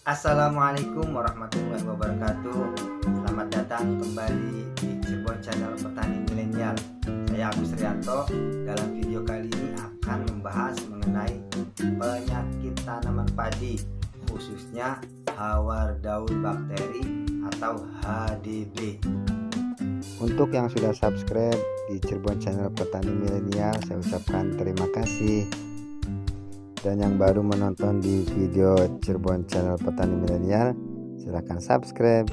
Assalamualaikum warahmatullahi wabarakatuh. Selamat datang kembali di Cirebon Channel Petani Milenial. Saya Agus Rianto. Dalam video kali ini akan membahas mengenai penyakit tanaman padi, khususnya hawar daun bakteri atau HDB. Untuk yang sudah subscribe di Cirebon Channel Petani Milenial, saya ucapkan terima kasih. Dan yang baru menonton di video Cirebon Channel Petani Milenial, silahkan subscribe.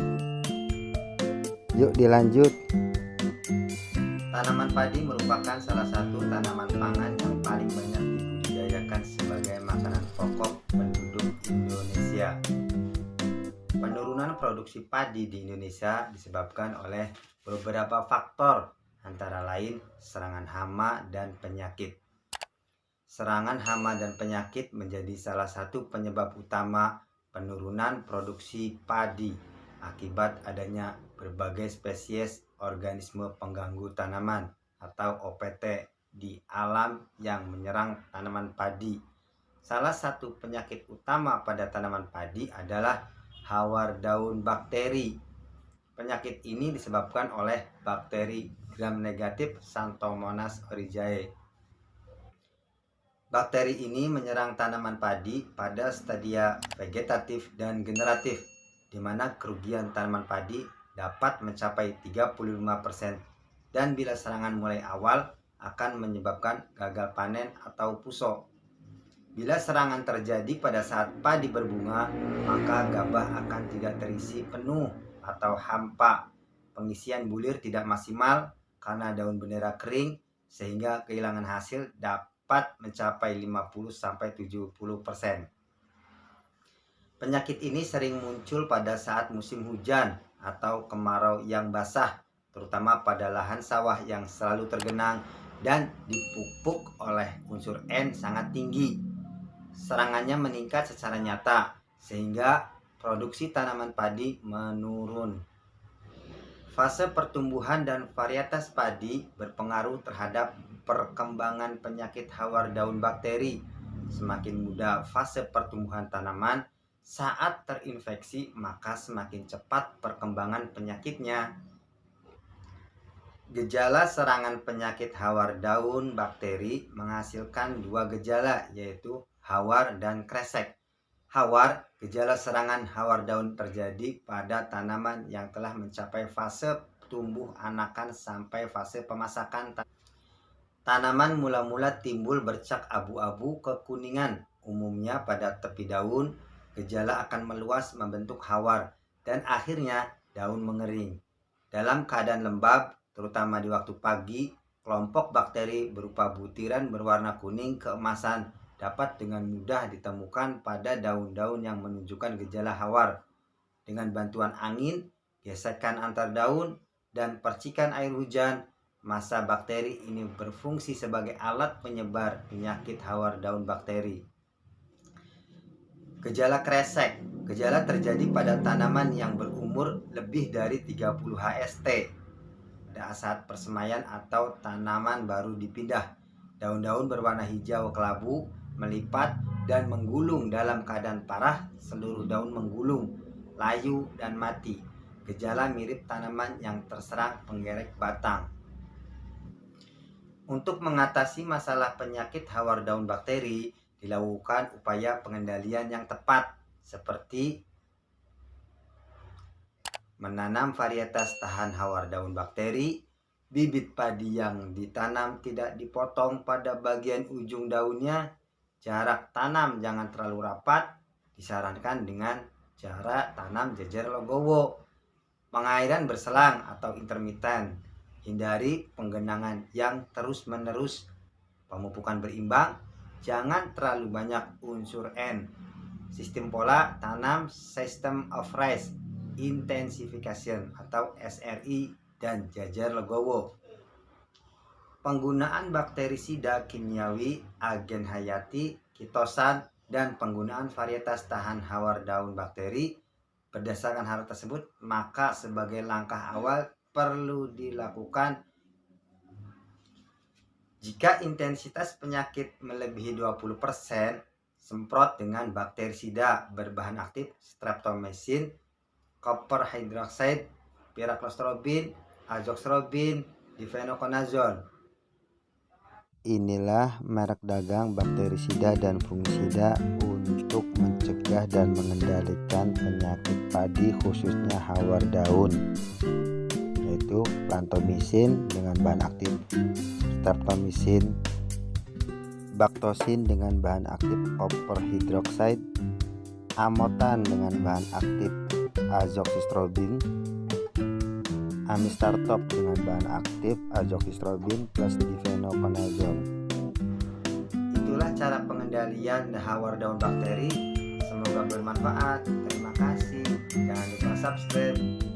Yuk dilanjut. Tanaman padi merupakan salah satu tanaman pangan yang paling banyak dibudidayakan sebagai makanan pokok penduduk Indonesia. Penurunan produksi padi di Indonesia disebabkan oleh beberapa faktor, antara lain serangan hama dan penyakit. Serangan hama dan penyakit menjadi salah satu penyebab utama penurunan produksi padi akibat adanya berbagai spesies organisme pengganggu tanaman atau OPT di alam yang menyerang tanaman padi. Salah satu penyakit utama pada tanaman padi adalah hawar daun bakteri. Penyakit ini disebabkan oleh bakteri gram negatif Xanthomonas aeruginosa. Bakteri ini menyerang tanaman padi pada stadia vegetatif dan generatif, di mana kerugian tanaman padi dapat mencapai 35%, dan bila serangan mulai awal akan menyebabkan gagal panen atau puso. Bila serangan terjadi pada saat padi berbunga, maka gabah akan tidak terisi penuh atau hampa. Pengisian bulir tidak maksimal karena daun bendera kering, sehingga kehilangan hasil dapat mencapai 50-70%. Penyakit ini sering muncul pada saat musim hujan atau kemarau yang basah, terutama pada lahan sawah yang selalu tergenang dan dipupuk oleh unsur N sangat tinggi. Serangannya meningkat secara nyata sehingga produksi tanaman padi menurun. Fase pertumbuhan dan varietas padi berpengaruh terhadap perkembangan penyakit hawar daun bakteri. Semakin muda fase pertumbuhan tanaman saat terinfeksi, maka semakin cepat perkembangan penyakitnya. Gejala serangan penyakit hawar daun bakteri menghasilkan dua gejala, yaitu hawar dan kresek. Hawar, gejala serangan hawar daun terjadi pada tanaman yang telah mencapai fase tumbuh anakan sampai fase pemasakan. Tanaman mula-mula timbul bercak abu-abu kekuningan, umumnya pada tepi daun. Gejala akan meluas membentuk hawar dan akhirnya daun mengering. Dalam keadaan lembab, terutama di waktu pagi, kelompok bakteri berupa butiran berwarna kuning keemasan dapat dengan mudah ditemukan pada daun-daun yang menunjukkan gejala hawar. Dengan bantuan angin, gesekan antar daun, dan percikan air hujan, massa bakteri ini berfungsi sebagai alat penyebar penyakit hawar daun bakteri. Gejala kresek. Gejala terjadi pada tanaman yang berumur lebih dari 30 HST pada saat persemaian atau tanaman baru dipindah. Daun-daun berwarna hijau kelabu, melipat, dan menggulung dalam keadaan parah. Seluruh daun menggulung, layu, dan mati. Gejala mirip tanaman yang terserang penggerek batang. Untuk mengatasi masalah penyakit hawar daun bakteri, dilakukan upaya pengendalian yang tepat, seperti menanam varietas tahan hawar daun bakteri, bibit padi yang ditanam tidak dipotong pada bagian ujung daunnya, jarak tanam jangan terlalu rapat, disarankan dengan cara tanam jejer legowo, pengairan berselang atau intermiten, hindari penggenangan yang terus-menerus, pemupukan berimbang, jangan terlalu banyak unsur N, sistem pola tanam System of Rice Intensification atau SRI, dan jajar legowo. Penggunaan bakterisida kimiawi, agen hayati, kitosan, dan penggunaan varietas tahan hawar daun bakteri. Berdasarkan hal tersebut, maka sebagai langkah awal perlu dilakukan jika intensitas penyakit melebihi 20%, semprot dengan bakterisida berbahan aktif streptomycin, copper hydroxide, piraklostrobin, azoxstrobin, difenoconazole. Inilah merek dagang bakterisida dan fungisida untuk mencegah dan mengendalikan penyakit padi khususnya hawar daun, yaitu plantomycin dengan bahan aktif streptomycin, baktosin dengan bahan aktif copper hydroxide, amotan dengan bahan aktif azoxystrobin, amistartop dengan bahan aktif azoxystrobin plus difenoconazole. Itulah cara pengendalian hawar daun bakteri. Semoga bermanfaat. Terima kasih. Jangan lupa subscribe.